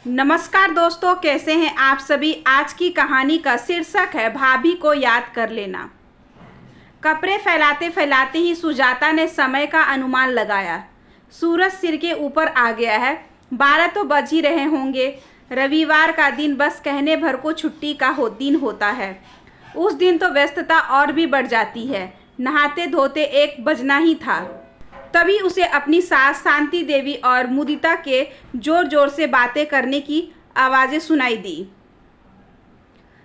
नमस्कार दोस्तों, कैसे हैं आप सभी। आज की कहानी का शीर्षक है भाभी को याद कर लेना। कपड़े फैलाते फैलाते ही सुजाता ने समय का अनुमान लगाया। सूरज सिर के ऊपर आ गया है, 12 तो बज ही रहे होंगे। रविवार का दिन बस कहने भर को छुट्टी का दिन होता है। उस दिन तो व्यस्तता और भी बढ़ जाती है। नहाते धोते 1 बजना ही था, तभी उसे अपनी सास शांति देवी और मुदिता के जोर जोर से बातें करने की आवाज़ें सुनाई दी।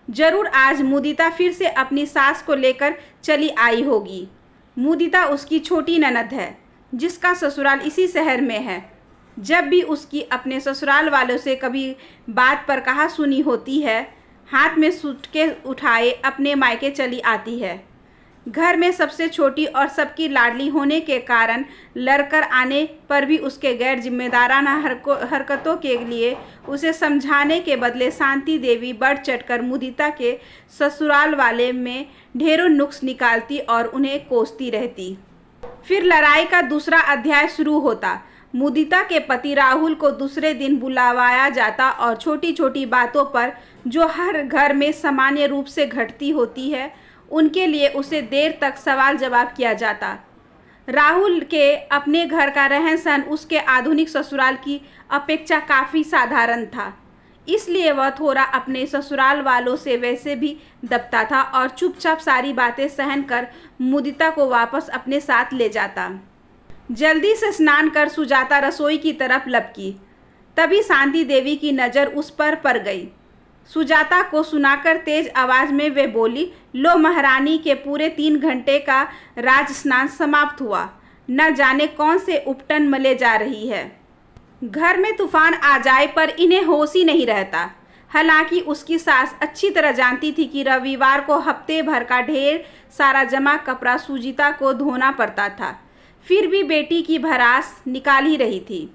जरूर आज मुदिता फिर से अपनी सास को लेकर चली आई होगी। मुदिता उसकी छोटी ननद है, जिसका ससुराल इसी शहर में है। जब भी उसकी अपने ससुराल वालों से कभी बात पर कहा सुनी होती है, हाथ में सूटकेस उठाए अपने मायके चली आती है। घर में सबसे छोटी और सबकी लाडली होने के कारण लड़कर आने पर भी उसके गैर जिम्मेदाराना हरकतों के लिए उसे समझाने के बदले शांति देवी बढ़ चढ़कर मुदिता के ससुराल वाले में ढेरों नुक्स निकालती और उन्हें कोसती रहती। फिर लड़ाई का दूसरा अध्याय शुरू होता। मुदिता के पति राहुल को दूसरे दिन बुलावाया जाता और छोटी छोटी बातों पर, जो हर घर में सामान्य रूप से घटती होती है, उनके लिए उसे देर तक सवाल जवाब किया जाता। राहुल के अपने घर का रहन सहन उसके आधुनिक ससुराल की अपेक्षा काफ़ी साधारण था, इसलिए वह थोड़ा अपने ससुराल वालों से वैसे भी दबता था और चुपचाप सारी बातें सहन कर मुदिता को वापस अपने साथ ले जाता। जल्दी से स्नान कर सुजाता रसोई की तरफ लपकी, तभी शांति देवी की नज़र उस पर पड़ गई। सुजाता को सुनाकर तेज आवाज में वे बोली, लो महारानी के पूरे 3 घंटे का राज स्नान समाप्त हुआ। न जाने कौन से उपटन मले जा रही है। घर में तूफान आ जाए पर इन्हें होश ही नहीं रहता। हालांकि उसकी सास अच्छी तरह जानती थी कि रविवार को हफ्ते भर का ढेर सारा जमा कपड़ा सुजीता को धोना पड़ता था, फिर भी बेटी की भड़ास निकाल ही रही थी।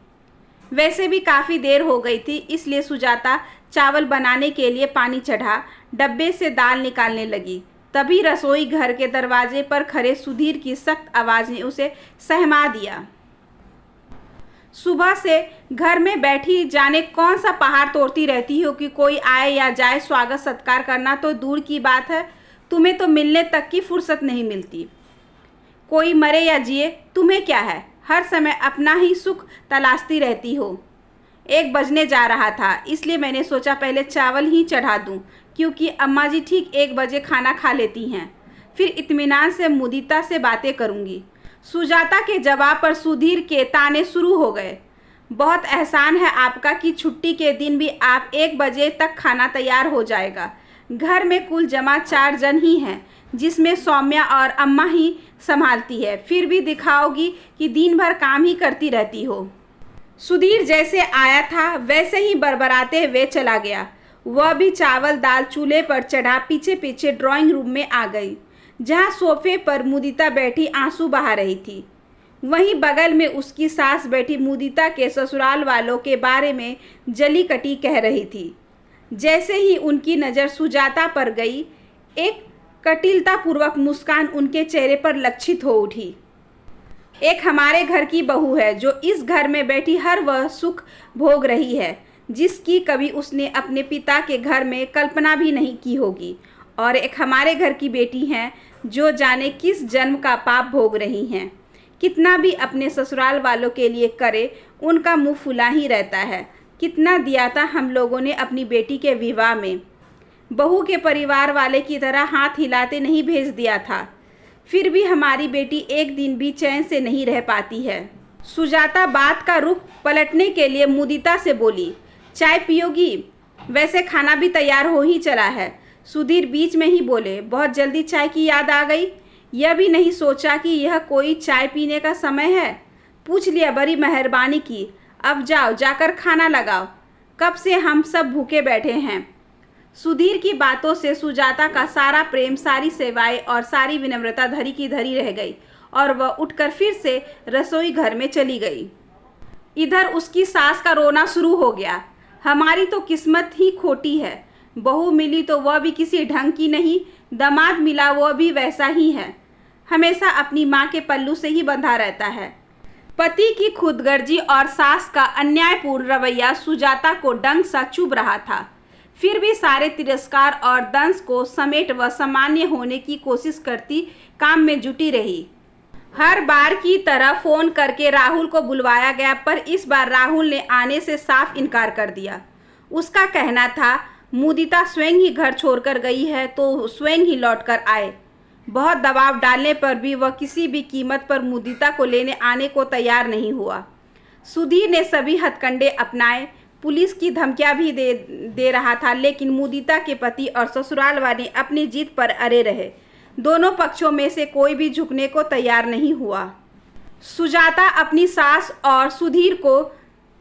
वैसे भी काफ़ी देर हो गई थी, इसलिए सुजाता चावल बनाने के लिए पानी चढ़ा डब्बे से दाल निकालने लगी। तभी रसोई घर के दरवाजे पर खड़े सुधीर की सख्त आवाज़ ने उसे सहमा दिया। सुबह से घर में बैठी जाने कौन सा पहाड़ तोड़ती रहती हो कि कोई आए या जाए स्वागत सत्कार करना तो दूर की बात है, तुम्हें तो मिलने तक की फुर्सत नहीं मिलती। कोई मरे या जिए तुम्हें क्या है, हर समय अपना ही सुख तलाशती रहती हो। 1 बजने जा रहा था, इसलिए मैंने सोचा पहले चावल ही चढ़ा दूं, क्योंकि अम्मा जी ठीक 1 बजे खाना खा लेती हैं। फिर इत्मीनान से मुदिता से बातें करूंगी। सुजाता के जवाब पर सुधीर के ताने शुरू हो गए। बहुत एहसान है आपका कि छुट्टी के दिन भी आप 1 बजे तक खाना तैयार हो जाएगा। घर में कुल जमा 4 जन ही हैं, जिसमें सौम्या और अम्मा ही संभालती है। फिर भी दिखाओगी कि दिन भर काम ही करती रहती हो। सुधीर जैसे आया था वैसे ही बरबराते हुए चला गया। वह भी चावल दाल चूल्हे पर चढ़ा पीछे पीछे ड्राइंग रूम में आ गई, जहां सोफे पर मुदिता बैठी आंसू बहा रही थी। वहीं बगल में उसकी सास बैठी मुदिता के ससुराल वालों के बारे में जली कटी कह रही थी। जैसे ही उनकी नज़र सुजाता पर गई, एक कटिलतापूर्वक मुस्कान उनके चेहरे पर लक्षित हो उठी। एक हमारे घर की बहू है, जो इस घर में बैठी हर वह सुख भोग रही है जिसकी कभी उसने अपने पिता के घर में कल्पना भी नहीं की होगी। और एक हमारे घर की बेटी हैं, जो जाने किस जन्म का पाप भोग रही हैं। कितना भी अपने ससुराल वालों के लिए करे, उनका मुंह फुला ही रहता है। कितना दिया था हम लोगों ने अपनी बेटी के विवाह में, बहू के परिवार वाले की तरह हाथ हिलाते नहीं भेज दिया था। फिर भी हमारी बेटी एक दिन भी चैन से नहीं रह पाती है। सुजाता बात का रुख पलटने के लिए मुदिता से बोली, चाय पियोगी? वैसे खाना भी तैयार हो ही चला है। सुधीर बीच में ही बोले, बहुत जल्दी चाय की याद आ गई? यह भी नहीं सोचा कि यह कोई चाय पीने का समय है? पूछ लिया, बड़ी मेहरबानी की। अब जाओ, जाकर खाना लगाओ, कब से हम सब भूखे बैठे हैं। सुधीर की बातों से सुजाता का सारा प्रेम, सारी सेवाएं और सारी विनम्रता धरी की धरी रह गई और वह उठकर फिर से रसोई घर में चली गई। इधर उसकी सास का रोना शुरू हो गया। हमारी तो किस्मत ही खोटी है। बहू मिली तो वह भी किसी ढंग की नहीं, दामाद मिला वह भी वैसा ही है, हमेशा अपनी माँ के पल्लू से ही बंधा रहता है। पति की खुदगर्जी और सास का अन्यायपूर्ण रवैया सुजाता को डंक सा चुभ रहा था। फिर भी सारे तिरस्कार और दंश को समेट वह सामान्य होने की कोशिश करती काम में जुटी रही। हर बार की तरह फोन करके राहुल को बुलवाया गया, पर इस बार राहुल ने आने से साफ इनकार कर दिया। उसका कहना था मुदिता स्वयं ही घर छोड़कर गई है तो स्वयं ही लौटकर आए। बहुत दबाव डालने पर भी वह किसी भी कीमत पर मुदिता को लेने आने को तैयार नहीं हुआ। सुधीर ने सभी हथकंडे अपनाए, पुलिस की धमकियां भी दे रहा था, लेकिन मुदिता के पति और ससुराल वाले अपनी जीत पर अड़े रहे। दोनों पक्षों में से कोई भी झुकने को तैयार नहीं हुआ। सुजाता अपनी सास और सुधीर को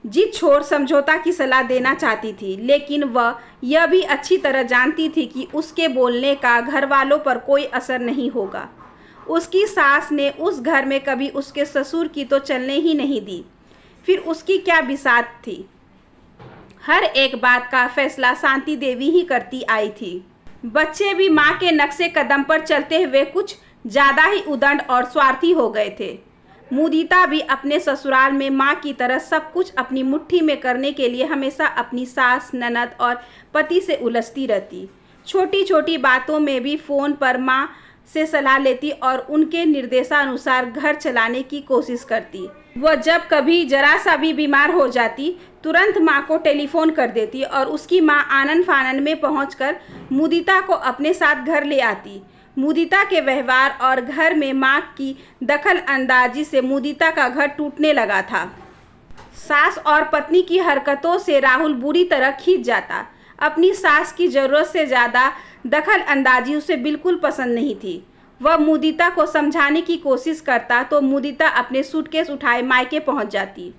जीत छोड़ समझौता की सलाह देना चाहती थी, लेकिन वह यह भी अच्छी तरह जानती थी कि उसके बोलने का घर वालों पर कोई असर नहीं होगा। उसकी सास ने उस घर में कभी उसके ससुर की तो चलने ही नहीं दी, फिर उसकी क्या बिसात थी। हर एक बात का फैसला शांति देवी ही करती आई थी। बच्चे भी माँ के नक्शे कदम पर चलते हुए कुछ ज़्यादा ही उदंड और स्वार्थी हो गए थे। मुदिता भी अपने ससुराल में माँ की तरह सब कुछ अपनी मुट्ठी में करने के लिए हमेशा अपनी सास, ननद और पति से उलझती रहती। छोटी छोटी बातों में भी फ़ोन पर माँ से सलाह लेती और उनके निर्देशानुसार घर चलाने की कोशिश करती। वह जब कभी जरा सा भी बीमार हो जाती तुरंत माँ को टेलीफोन कर देती और उसकी माँ आनन फानन में पहुंचकर मुदिता को अपने साथ घर ले आती। मुदिता के व्यवहार और घर में माँ की दखल अंदाजी से मुदिता का घर टूटने लगा था। सास और पत्नी की हरकतों से राहुल बुरी तरह खींच जाता। अपनी सास की ज़रूरत से ज़्यादा दखल अंदाजी उसे बिल्कुल पसंद नहीं थी। वह मुदिता को समझाने की कोशिश करता तो मुदिता अपने सूटकेस उठाए मायके पहुंच जाती।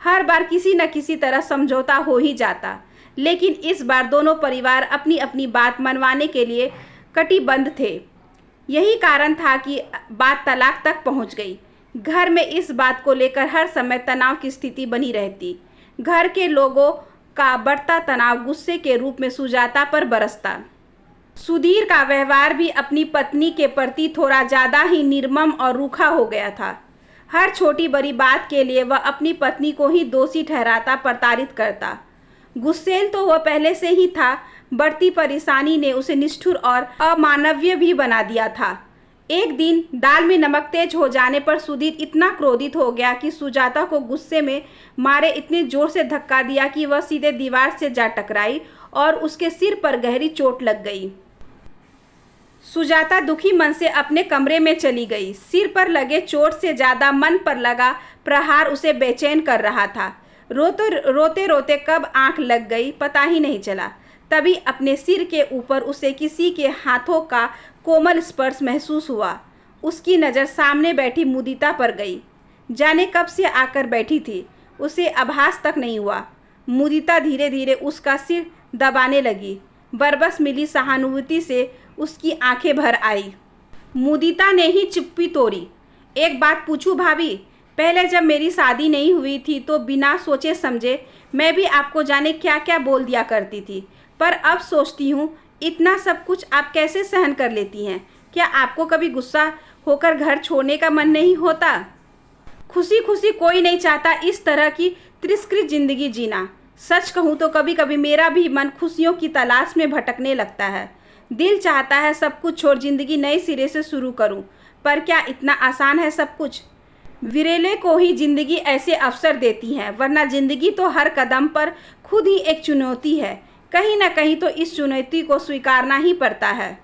हर बार किसी न किसी तरह समझौता हो ही जाता, लेकिन इस बार दोनों परिवार अपनी अपनी बात मनवाने के लिए कटिबद्ध थे। यही कारण था कि बात तलाक तक पहुंच गई। घर में इस बात को लेकर हर समय तनाव की स्थिति बनी रहती। घर के लोगों का बढ़ता तनाव गुस्से के रूप में सुजाता पर बरसता। सुधीर का व्यवहार भी अपनी पत्नी के प्रति थोड़ा ज़्यादा ही निर्मम और रूखा हो गया था। हर छोटी बड़ी बात के लिए वह अपनी पत्नी को ही दोषी ठहराता, प्रताड़ित करता। गुस्सेल तो वह पहले से ही था, बढ़ती परेशानी ने उसे निष्ठुर और अमानवीय भी बना दिया था। एक दिन दाल में नमक तेज हो जाने पर सुधीर इतना क्रोधित हो गया कि सुजाता को गुस्से में मारे इतने जोर से धक्का दिया कि वह सीधे दीवार से जा टकराई और उसके सिर पर गहरी चोट लग गई। सुजाता दुखी मन से अपने कमरे में चली गई। सिर पर लगे चोट से ज़्यादा मन पर लगा प्रहार उसे बेचैन कर रहा था। रोते रोते कब आंख लग गई पता ही नहीं चला। तभी अपने सिर के ऊपर उसे किसी के हाथों का कोमल स्पर्श महसूस हुआ। उसकी नज़र सामने बैठी मुदिता पर गई। जाने कब से आकर बैठी थी, उसे आभास तक नहीं हुआ। मुदिता धीरे धीरे उसका सिर दबाने लगी। बरबस मिली सहानुभूति से उसकी आंखें भर आई। मुदिता ने ही चुप्पी तोड़ी। एक बात पूछूं भाभी, पहले जब मेरी शादी नहीं हुई थी तो बिना सोचे समझे मैं भी आपको जाने क्या क्या बोल दिया करती थी, पर अब सोचती हूँ इतना सब कुछ आप कैसे सहन कर लेती हैं। क्या आपको कभी गुस्सा होकर घर छोड़ने का मन नहीं होता? खुशी खुशी कोई नहीं चाहता इस तरह की तिरस्कृत जिंदगी जीना। सच कहूँ तो कभी कभी मेरा भी मन खुशियों की तलाश में भटकने लगता है। दिल चाहता है सब कुछ छोड़ जिंदगी नए सिरे से शुरू करूं, पर क्या इतना आसान है सब कुछ? विरेले को ही जिंदगी ऐसे अवसर देती है, वरना जिंदगी तो हर कदम पर खुद ही एक चुनौती है। कहीं ना कहीं तो इस चुनौती को स्वीकारना ही पड़ता है।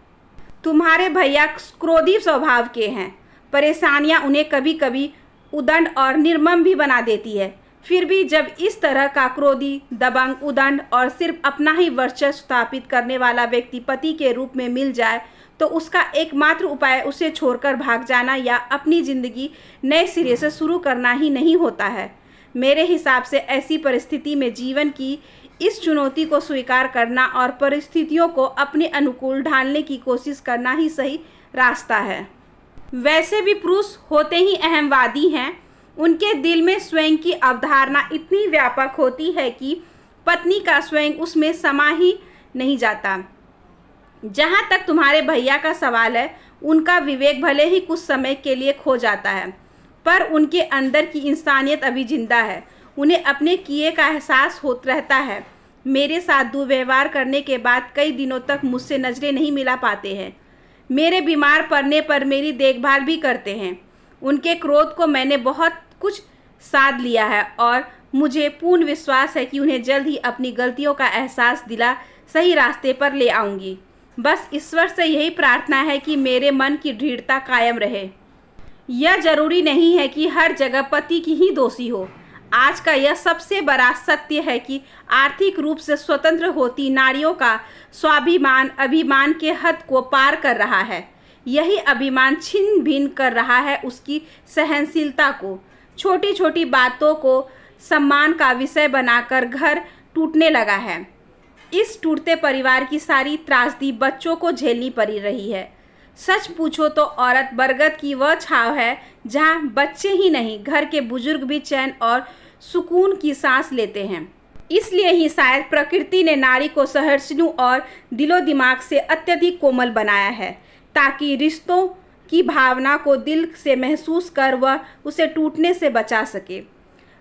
तुम्हारे भैया क्रोधी स्वभाव के हैं। परेशानियां उन्हें कभी कभी उदंड और निर्मम भी बना देती है। फिर भी जब इस तरह का क्रोधी, दबंग, उदंड और सिर्फ अपना ही वर्चस्व स्थापित करने वाला व्यक्ति पति के रूप में मिल जाए तो उसका एकमात्र उपाय उसे छोड़कर भाग जाना या अपनी ज़िंदगी नए सिरे से शुरू करना ही नहीं होता है। मेरे हिसाब से ऐसी परिस्थिति में जीवन की इस चुनौती को स्वीकार करना और परिस्थितियों को अपने अनुकूल ढालने की कोशिश करना ही सही रास्ता है। वैसे भी पुरुष होते ही अहमवादी हैं। उनके दिल में स्वयं की अवधारणा इतनी व्यापक होती है कि पत्नी का स्वयं उसमें समा ही नहीं जाता। जहाँ तक तुम्हारे भैया का सवाल है, उनका विवेक भले ही कुछ समय के लिए खो जाता है, पर उनके अंदर की इंसानियत अभी जिंदा है। उन्हें अपने किए का एहसास होता रहता है। मेरे साथ दुर्व्यवहार करने के बाद कई दिनों तक मुझसे नज़रें नहीं मिला पाते हैं। मेरे बीमार पड़ने पर मेरी देखभाल भी करते हैं। उनके क्रोध को मैंने बहुत कुछ साध लिया है और मुझे पूर्ण विश्वास है कि उन्हें जल्द ही अपनी गलतियों का एहसास दिला सही रास्ते पर ले आऊँगी। बस ईश्वर से यही प्रार्थना है कि मेरे मन की दृढ़ता कायम रहे। यह जरूरी नहीं है कि हर जगह पति की ही दोषी हो। आज का यह सबसे बड़ा सत्य है कि आर्थिक रूप से स्वतंत्र होती नारियों का स्वाभिमान अभिमान के हद को पार कर रहा है। यही अभिमान छिन्न भिन्न कर रहा है उसकी सहनशीलता को। छोटी छोटी बातों को सम्मान का विषय बनाकर घर टूटने लगा है। इस टूटते परिवार की सारी त्रासदी बच्चों को झेलनी पड़ रही है। सच पूछो तो औरत बरगद की वह छाव है जहाँ बच्चे ही नहीं घर के बुजुर्ग भी चैन और सुकून की सांस लेते हैं। इसलिए ही शायद प्रकृति ने नारी को सहिष्णु और दिलो दिमाग से अत्यधिक कोमल बनाया है, ताकि रिश्तों की भावना को दिल से महसूस कर वह उसे टूटने से बचा सके।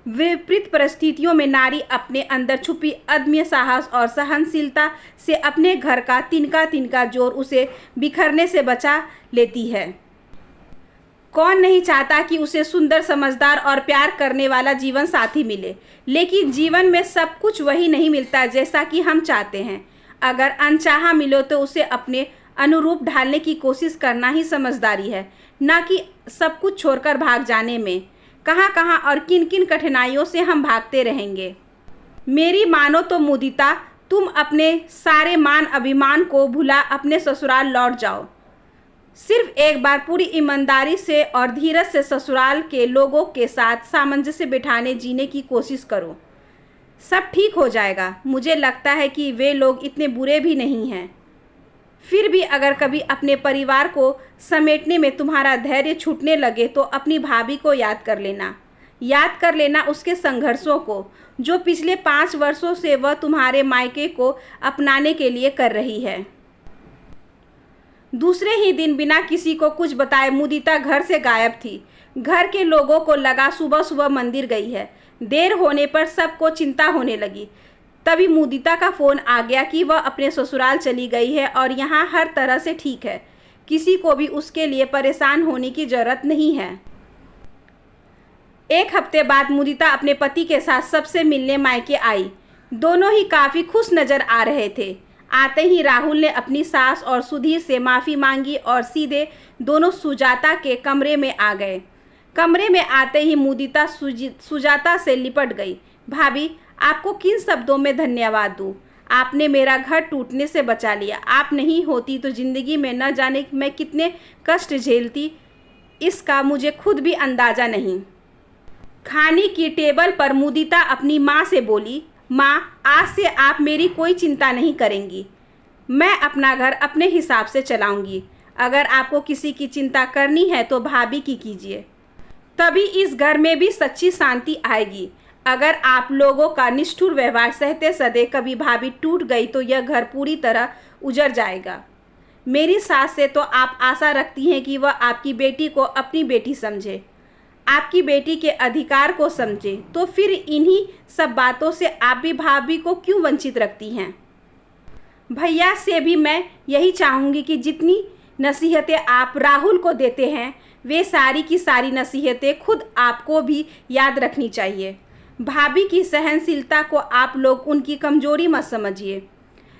विपरीत परिस्थितियों में नारी अपने अंदर छुपी अदम्य साहस और सहनशीलता से अपने घर का तिनका तिनका जोर उसे बिखरने से बचा लेती है। कौन नहीं चाहता कि उसे सुंदर, समझदार और प्यार करने वाला जीवन साथी मिले, लेकिन जीवन में सब कुछ वही नहीं मिलता जैसा कि हम चाहते हैं। अगर अनचाहा मिलो तो उसे अपने अनुरूप ढालने की कोशिश करना ही समझदारी है, ना कि सब कुछ छोड़कर भाग जाने में। कहाँ कहाँ और किन किन कठिनाइयों से हम भागते रहेंगे। मेरी मानो तो मुदिता, तुम अपने सारे मान अभिमान को भुला अपने ससुराल लौट जाओ। सिर्फ एक बार पूरी ईमानदारी से और धीरज से ससुराल के लोगों के साथ सामंजस्य बिठाने जीने की कोशिश करो। सब ठीक हो जाएगा। मुझे लगता है कि वे लोग इतने बुरे भी नहीं हैं। फिर भी अगर कभी अपने परिवार को समेटने में तुम्हारा धैर्य छूटने लगे तो अपनी भाभी को याद कर लेना उसके संघर्षों को, जो पिछले 5 वर्षों से वह तुम्हारे मायके को अपनाने के लिए कर रही है। दूसरे ही दिन बिना किसी को कुछ बताए मुदिता घर से गायब थी। घर के लोगों को लगा सुबह सुबह मंदिर गई है। देर होने पर सबको चिंता होने लगी। तभी मुदिता का फ़ोन आ गया कि वह अपने ससुराल चली गई है और यहाँ हर तरह से ठीक है। किसी को भी उसके लिए परेशान होने की ज़रूरत नहीं है। एक हफ्ते बाद मुदिता अपने पति के साथ सबसे मिलने मायके आई। दोनों ही काफ़ी खुश नज़र आ रहे थे। आते ही राहुल ने अपनी सास और सुधीर से माफ़ी मांगी और सीधे दोनों सुजाता के कमरे में आ गए। कमरे में आते ही मुदिता सुजाता से लिपट गई। भाभी, आपको किन शब्दों में धन्यवाद दूँ? आपने मेरा घर टूटने से बचा लिया। आप नहीं होती तो ज़िंदगी में न जाने मैं कितने कष्ट झेलती, इसका मुझे खुद भी अंदाज़ा नहीं। खाने की टेबल पर मुदिता अपनी माँ से बोली, माँ, आज से आप मेरी कोई चिंता नहीं करेंगी। मैं अपना घर अपने हिसाब से चलाऊंगी। अगर आपको किसी की चिंता करनी है तो भाभी की कीजिए, तभी इस घर में भी सच्ची शांति आएगी। अगर आप लोगों का निष्ठुर व्यवहार सहते सदे कभी भाभी टूट गई तो यह घर पूरी तरह उजड़ जाएगा। मेरी सास से तो आप आशा रखती हैं कि वह आपकी बेटी को अपनी बेटी समझे, आपकी बेटी के अधिकार को समझे, तो फिर इन्हीं सब बातों से आप भी भाभी को क्यों वंचित रखती हैं? भैया से भी मैं यही चाहूँगी कि जितनी नसीहतें आप राहुल को देते हैं वे सारी की सारी नसीहतें खुद आपको भी याद रखनी चाहिए। भाभी की सहनशीलता को आप लोग उनकी कमजोरी मत समझिए।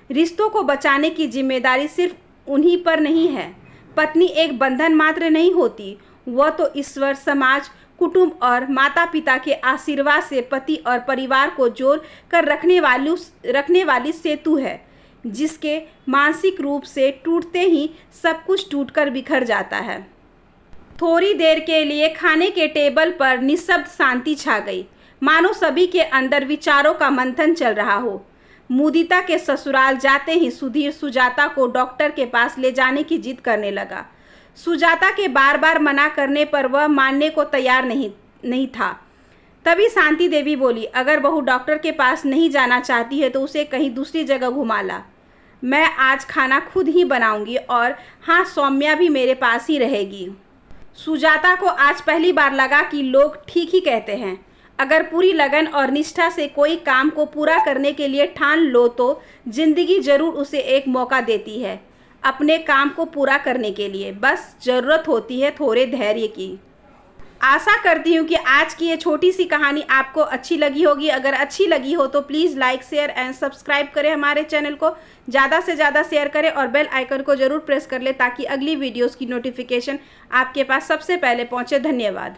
रिश्तों को बचाने की जिम्मेदारी सिर्फ उन्हीं पर नहीं है। पत्नी एक बंधन मात्र नहीं होती, वह तो ईश्वर, समाज, कुटुंब और माता पिता के आशीर्वाद से पति और परिवार को जोड़ कर रखने वाली सेतु है, जिसके मानसिक रूप से टूटते ही सब कुछ टूटकर बिखर जाता है। थोड़ी देर के लिए खाने के टेबल पर निःशब्द शांति छा गई, मानो सभी के अंदर विचारों का मंथन चल रहा हो। मुदिता के ससुराल जाते ही सुधीर सुजाता को डॉक्टर के पास ले जाने की जिद करने लगा। सुजाता के बार बार मना करने पर वह मानने को तैयार नहीं था। तभी शांति देवी बोली, अगर बहू डॉक्टर के पास नहीं जाना चाहती है तो उसे कहीं दूसरी जगह घुमा ला। मैं आज खाना खुद ही बनाऊंगी और हाँ, सौम्या भी मेरे पास ही रहेगी। सुजाता को आज पहली बार लगा कि लोग ठीक ही कहते हैं। अगर पूरी लगन और निष्ठा से कोई काम को पूरा करने के लिए ठान लो तो जिंदगी जरूर उसे एक मौका देती है अपने काम को पूरा करने के लिए। बस ज़रूरत होती है थोड़े धैर्य की। आशा करती हूँ कि आज की ये छोटी सी कहानी आपको अच्छी लगी होगी। अगर अच्छी लगी हो तो please like, share and subscribe करें हमारे चैनल को। ज़्यादा से ज़्यादा शेयर करें और बेल आइकन को ज़रूर प्रेस कर लें ताकि अगली वीडियोस की नोटिफिकेशन आपके पास सबसे पहले पहुँचे। धन्यवाद।